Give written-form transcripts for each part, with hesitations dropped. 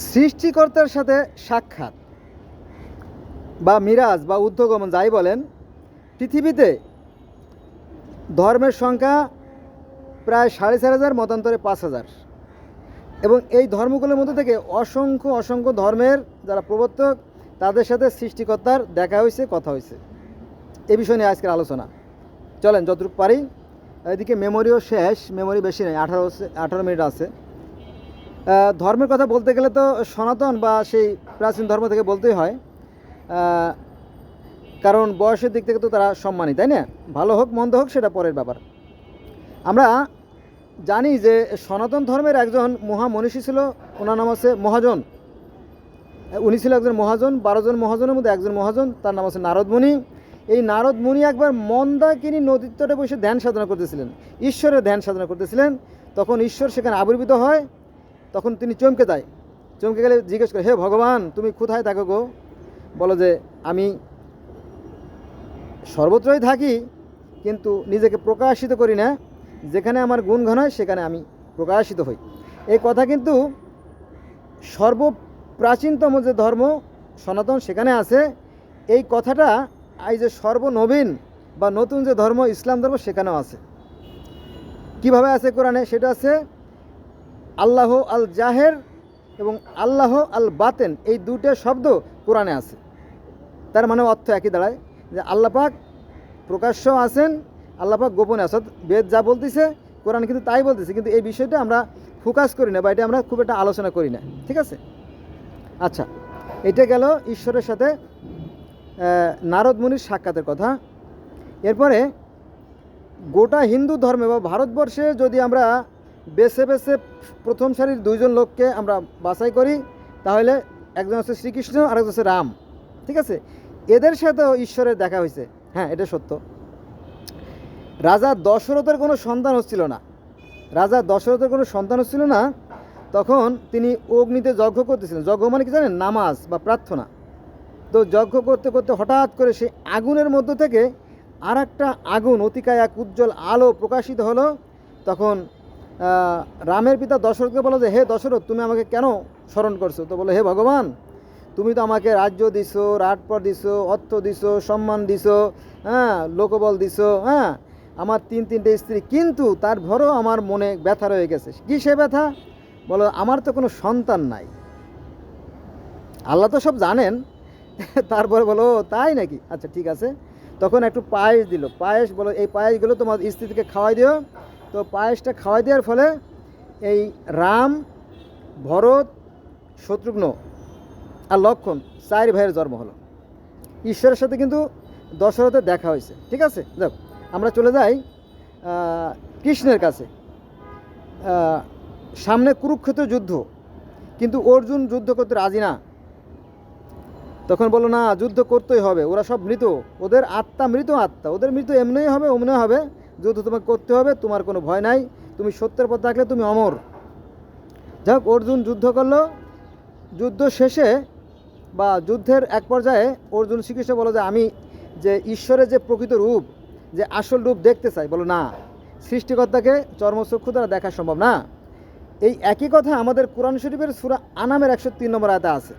সৃষ্টিকর্তার সাথে সাক্ষাৎ বা মিরাজ বা ঊর্ধ্বগমন যাই বলেন, পৃথিবীতে ধর্মের সংখ্যা প্রায় 4,500, মতান্তরে 5,000। এবং এই ধর্মগুলোর মধ্যে থেকে অসংখ্য অসংখ্য ধর্মের যারা প্রবর্তক তাদের সাথে সৃষ্টিকর্তার দেখা হয়েছে, কথা হয়েছে। এ বিষয় নিয়ে আজকের আলোচনা। চলেন যতটুকু পারি। এদিকে মেমোরিও শেষ, মেমোরি বেশি নেই, 18 মিনিট আছে। ধর্মের কথা বলতে গেলে তো সনাতন বা সেই প্রাচীন ধর্ম থেকে বলতেই হয়, কারণ বয়সের দিক থেকে তো তারা সম্মানী, তাই না? ভালো হোক মন্দ হোক সেটা পরের ব্যাপার। আমরা জানি যে সনাতন ধর্মের একজন মহামনীষী ছিল, ওনার নাম আছে মহাজন। উনি ছিল একজন মহাজন, 12 জন মহাজনের মধ্যে একজন মহাজন, তার নাম আছে নারদ মুনি। এই নারদ মুনি একবার মন্দাকিনী নদীর তটে বসে ধ্যান সাধনা করতেছিলেন, ঈশ্বরের ধ্যান সাধনা করতেছিলেন। তখন ঈশ্বর সেখানে আবির্ভূত হয়। তখন তিনি চমকে যায়, চমকে গেলে জিজ্ঞেস করে, হে ভগবান, তুমি কোথায় থাকো গো? বলো যে আমি সর্বত্রই থাকি, কিন্তু নিজেকে প্রকাশিত করি না। যেখানে আমার গুণগান হয় সেখানে আমি প্রকাশিত হই। এই কথা কিন্তু সর্বপ্রাচীনতম যে ধর্ম সনাতন সেখানে আছে। এই কথাটা এই যে সর্বনবীন বা নতুন যে ধর্ম ইসলাম ধর্ম সেখানেও আছে। কিভাবে আছে কোরআনে? সেটা আছে আল্লাহ আল জাহের এবং আল্লাহ আল বাতেন, এই দুটো শব্দ কোরআনে আছে। তার মানে অর্থ একই দাঁড়ায় যে আল্লাহ পাক প্রকাশ্য আছেন, আল্লাহ পাক গোপনে আছেন। বেদ যা বলতেছে কোরআন কিন্তু তাই বলতেছে, কিন্তু এই বিষয়টা আমরা ফোকাস করি না বা এটা আমরা খুব একটা আলোচনা করি না, ঠিক আছে? আচ্ছা, এটা গেল ঈশ্বরের সাথে নারদ মুনির সাক্ষাতের কথা। এরপরে গোটা হিন্দু ধর্মে বা ভারতবর্ষে যদি আমরা বেছে বেছে প্রথম সারির 2 জন লোককে আমরা বাছাই করি, তাহলে একজন হচ্ছে শ্রীকৃষ্ণ আর একজন হচ্ছে রাম, ঠিক আছে? এদের সাথেও ঈশ্বরের দেখা হয়েছে। হ্যাঁ, এটা সত্য। রাজা দশরথের কোনো সন্তান হচ্ছিল না, তখন তিনি অগ্নিতে যজ্ঞ করতেছিলেন। যজ্ঞ মানে কি জানেন? নামাজ বা প্রার্থনা। তো যজ্ঞ করতে করতে হঠাৎ করে সেই আগুনের মধ্য থেকে আর একটা আগুন, অতিকায় এক উজ্জ্বল আলো প্রকাশিত হলো। তখন রামের পিতা দশরথকে বলো যে, হে দশরথ, তুমি আমাকে কেন স্মরণ করছো? তো বলো, হে ভগবান, তুমি তো আমাকে রাজ্য দিছো, রাজপদ দিছো, অর্থ দিছো, সম্মান দিছো, হ্যাঁ, লোকবল দিছো, হ্যাঁ, আমার 3টে স্ত্রী, কিন্তু তারপরও আমার মনে ব্যথা রয়ে গেছে। কি সে ব্যথা? বলো, আমার তো কোনো সন্তান নাই। আল্লাহ তো সব জানেন। তারপরে বলো, তাই নাকি? আচ্ছা ঠিক আছে। তখন একটু পায়েস দিল। পায়েস, বলো এই পায়েসগুলো তোমার স্ত্রীকে খাওয়াই দিও। তো পায়েসটা খাওয়াই দেওয়ার ফলে এই রাম, ভরত, শত্রুঘ্ন আর লক্ষণ 4 ভাইয়ের জন্ম হলো। ঈশ্বরের সাথে কিন্তু দশরথের দেখা হয়েছে, ঠিক আছে? যাক, আমরা চলে যাই কৃষ্ণের কাছে। সামনে কুরুক্ষেত্র যুদ্ধ, কিন্তু অর্জুন যুদ্ধ করতে রাজি না। তখন বলো, না, যুদ্ধ করতেই হবে, ওরা সব মৃত, ওদের আত্মা মৃত আত্মা, ওদের মৃত এমনিই হবে, অমনি হবে, যুদ্ধ তোমাকে করতে হবে, তোমার কোনো ভয় নাই, তুমি সত্যের পথে থাকলে তুমি অমর। যাক, অর্জুন যুদ্ধ করলো। যুদ্ধ শেষে বা যুদ্ধের এক পর্যায়ে অর্জুন শ্রীকৃষ্ণ বলো যে, আমি যে ঈশ্বরের যে প্রকৃত রূপ, যে আসল রূপ দেখতে চাই। বলো, না, সৃষ্টিকর্তাকে চর্মচক্ষু দ্বারা দেখা সম্ভব না। এই একই কথা আমাদের কোরআন শরীফের সূরা আনামের 103 নম্বর আয়াতে আছে।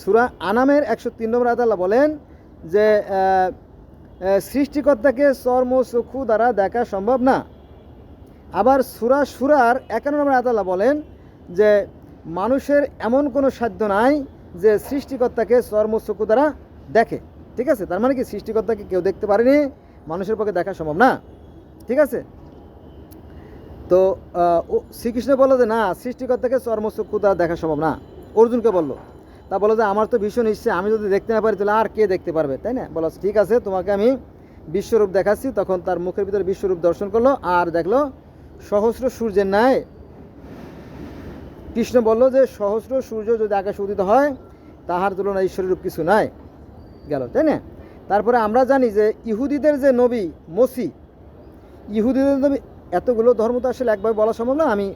সূরা আনামের 103 নম্বর আয়াতে আল্লাহ বলেন যে সৃষ্টিকর্তাকে চর্মচক্ষু দ্বারা দেখা সম্ভব না। আবার সূরা শুরার 51 নম্বর আয়াতে আল্লাহ বলেন যে মানুষের এমন কোনো সাধ্য নাই যে সৃষ্টিকর্তাকে চর্মচক্ষু দ্বারা দেখে, ঠিক আছে? তার মানে কি, সৃষ্টিকর্তাকে কেউ দেখতে পারেনি, মানুষের পক্ষে দেখা সম্ভব না, ঠিক আছে? তো শ্রীকৃষ্ণ বললো যে, না, সৃষ্টিকর্তাকে চর্মচক্ষু দ্বারা দেখা সম্ভব না। অর্জুনকে বললো, তা বলো যে আমার তো ভীষণ ইচ্ছে, আমি যদি দেখতে না পারি তাহলে আর কে দেখতে পারবে, তাই না? বলো, ঠিক আছে, তোমাকে আমি বিশ্বরূপ দেখাচ্ছি। তখন তার মুখের ভিতরে বিশ্বরূপ দর্শন করলো, আর দেখলো সহস্র সূর্যের ন্যায়। কৃষ্ণ বলল যে সহস্র সূর্য যদি আকাশে উদিত হয়, তাহার তুলনায় ঈশ্বরের রূপ কিছু নাই। গেল, তাই না? তারপরে আমরা জানি যে ইহুদিদের যে নবী মসি, ইহুদিদের নবী, এতগুলো ধর্ম তো আসলে একবার বলা সম্ভব না, আমি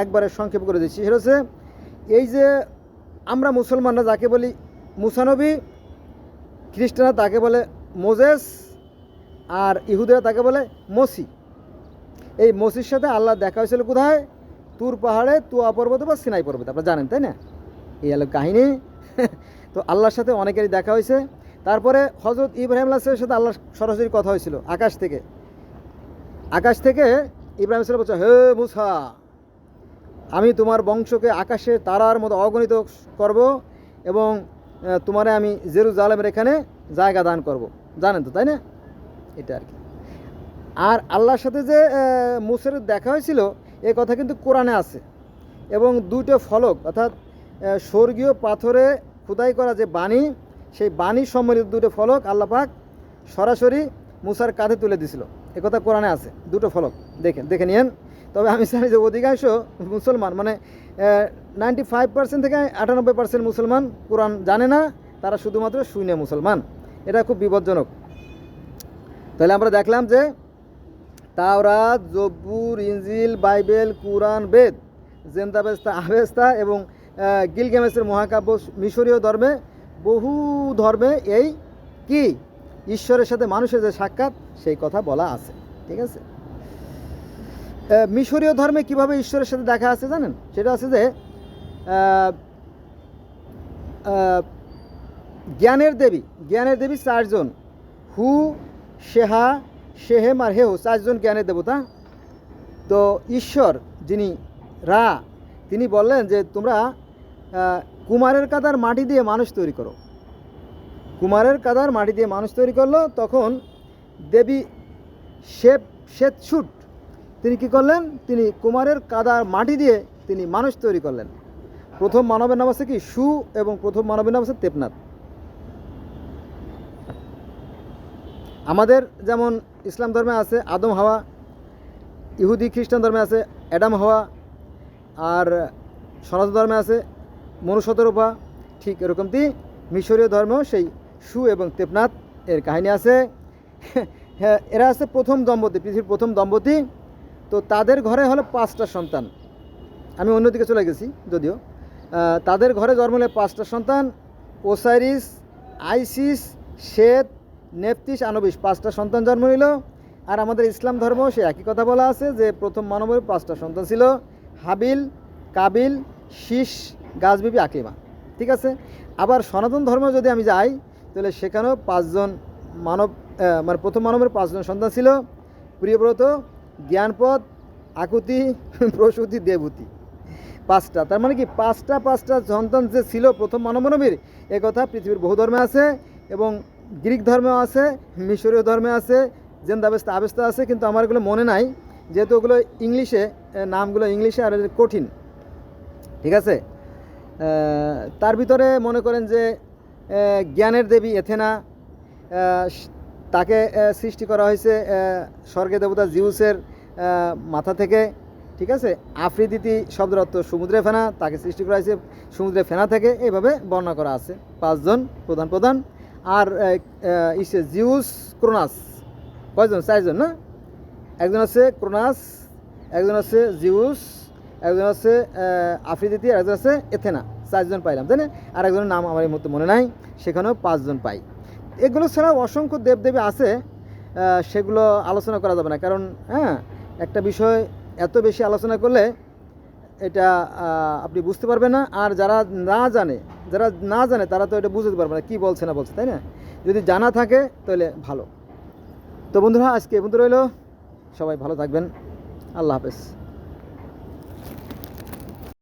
একবারে সংক্ষেপ করে দিচ্ছি। সেটা হচ্ছে এই যে আমরা মুসলমানরা যাকে বলি মুসা নবী, খ্রিস্টানরা তাকে বলে মোজেস, আর ইহুদিরা তাকে বলে মসি। এই মসির সাথে আল্লাহ দেখা হয়েছিল কোথায়? তুর পাহাড়ে, তুয়া পর্বতে বা সিনাই পর্বতে, আপনারা জানেন, তাই না? এই হলো কাহিনী। তো আল্লাহর সাথে অনেকেরই দেখা হয়েছে। তারপরে হজরত ইব্রাহিম আলাইহিস সাথে আল্লাহ সরাসরি কথা হয়েছিল আকাশ থেকে। আকাশ থেকে ইব্রাহিম আলাইহিস বলছে, হে মুসা, আমি তোমার বংশকে আকাশের তারার মতো অগণিত করব এবং তোমারে আমি জেরুজালেমের এখানে জায়গা দান করব। জানেন তো, তাই না? এটা আর কি। আর আল্লাহর সাথে যে মুসার দেখা হয়েছিল এ কথা কিন্তু কোরআনে আছে। এবং দুটো ফলক অর্থাৎ স্বর্গীয় পাথরে খোদাই করা যে বাণী, সেই বাণী সম্বলিত দুটো ফলক আল্লাহ পাক সরাসরি মুসার কাঁধে তুলে দিছিল। একথা কোরআনে আছে, দুটো ফলক দেখে নিয়েন। তবে আমি জানি যে অধিকাংশ মুসলমান মানে 95% থেকে 98% মুসলমান কোরআন জানে না, তারা শুধুমাত্র শুনে মুসলমান। এটা খুব বিপজ্জনক। তাহলে আমরা দেখলাম যে তাওরাত, জব্বুর, ইনজিল, বাইবেল, কুরআন, বেদ, জেন্দাবেস্তা, আবেস্তা এবং গিলগামেশের মহাকাব্য, মিশরীয় ধর্মে, বহু ধর্মে এই কি ঈশ্বরের সাথে মানুষের যে সাক্ষাৎ সেই কথা বলা আছে। ঠিক আছে? মিশরীয় ধর্মে কিভাবে ঈশ্বরের সাথে দেখা আছে জানেন? সেটা আছে যে জ্ঞানের দেবী 4 জন, হু, শেহা, শেহেম আর হেউ, 4 জন জ্ঞানের দেবতা। তো ঈশ্বর যিনি রা, তিনি বললেন যে তোমরা কুমারের কাদার মাটি দিয়ে মানুষ তৈরি করো। কুমারের কাদার মাটি দিয়ে মানুষ তৈরি করলো। তখন দেবী শ্বেতছুট তিনি কি করলেন? তিনি কুমারের কাদার মাটি দিয়ে তিনি মানুষ তৈরি করলেন। প্রথম মানবের নাম আছে কি? সু, এবং প্রথম মানবের নাম আছে তেপনাথ। আমাদের যেমন ইসলাম ধর্মে আছে আদম হাওয়া, ইহুদি খ্রিস্টান ধর্মে আছে অ্যাডাম হাওয়া, আর সনাতন ধর্মে আছে মনুষ্যতরূপা। ঠিক এরকমটি মিশরীয় ধর্মেও সেই সু এবং তেপনাথ এর কাহিনী আছে। হ্যাঁ, এরা আছে প্রথম দম্পতি, পৃথিবীর প্রথম দম্পতি। তো তাদের ঘরে হলো 5টা সন্তান। আমি অন্যদিকে চলে গেছি যদিও। তাদের ঘরে জন্ম হলে 5টা সন্তান, ওসাইরিস, আইসিস, শেত, নেপতিস, আনবিস, 5টা সন্তান জন্ম নিল। আর আমাদের ইসলাম ধর্ম সে একই কথা বলা আছে যে প্রথম মানবের 5টা সন্তান ছিল, হাবিল, কাবিল, শীষ, গাছবিবি, আকলিমা। ঠিক আছে? আবার সনাতন ধর্ম যদি আমি যাই তাহলে সেখানেও 5 জন মানব, মানে প্রথম মানবের 5 জন সন্তান ছিল, প্রিয়ব্রত, জ্ঞানপদ, আকুতি, প্রসূতি, দেবতী। 5টা। তার মানে কি 5টা সন্তান যে ছিল প্রথম মানবীর, এ কথা পৃথিবীর বহু ধর্মে আছে এবং গ্রিক ধর্মেও আছে, মিশরীয় ধর্মে আছে, জেন্দাবেস্তা আবেস্তা আছে। কিন্তু আমার এগুলো মনে নাই, যেহেতু ওগুলো ইংলিশে, নামগুলো ইংলিশে আর কঠিন। ঠিক আছে? তার ভিতরে মনে করেন যে জ্ঞানের দেবী এথেনা, তাকে সৃষ্টি করা হয়েছে স্বর্গের দেবতা জিউসের মাথা থেকে। ঠিক আছে? আফ্রিদিতি শব্দের অর্থ সমুদ্রে ফেনা, তাকে সৃষ্টি করা হয়েছে সমুদ্রে ফেনা থেকে। এইভাবে বর্ণনা করা আছে 5 জন প্রধান। আর জিউস, ক্রোনাস, কয়জন? 4 জন না? একজন আছে ক্রোনাস, একজন আছে জিউস, একজন আছে আফ্রিদিতি, আর একজন আছে এথেনা। 4 জন পাইলাম, তাই না? আর একজনের নাম আমার এই মুহূর্তে মনে নাই। সেখানেও 5 জন পাই। এগুলো ছাড়াও অসংখ্য দেবদেবী আছে, সেগুলো আলোচনা করা যাবে না। কারণ একটা বিষয় এত বেশি আলোচনা করলে এটা আপনি বুঝতে পারবেন না। আর যারা না জানে তারা তো এটা বুঝতে পারবে না কী বলছে না বলছে, তাই না? যদি জানা থাকে তাহলে ভালো। তো বন্ধুরা, আজকে এ পর্যন্ত রইল। সবাই ভালো থাকবেন। আল্লাহ হাফেজ।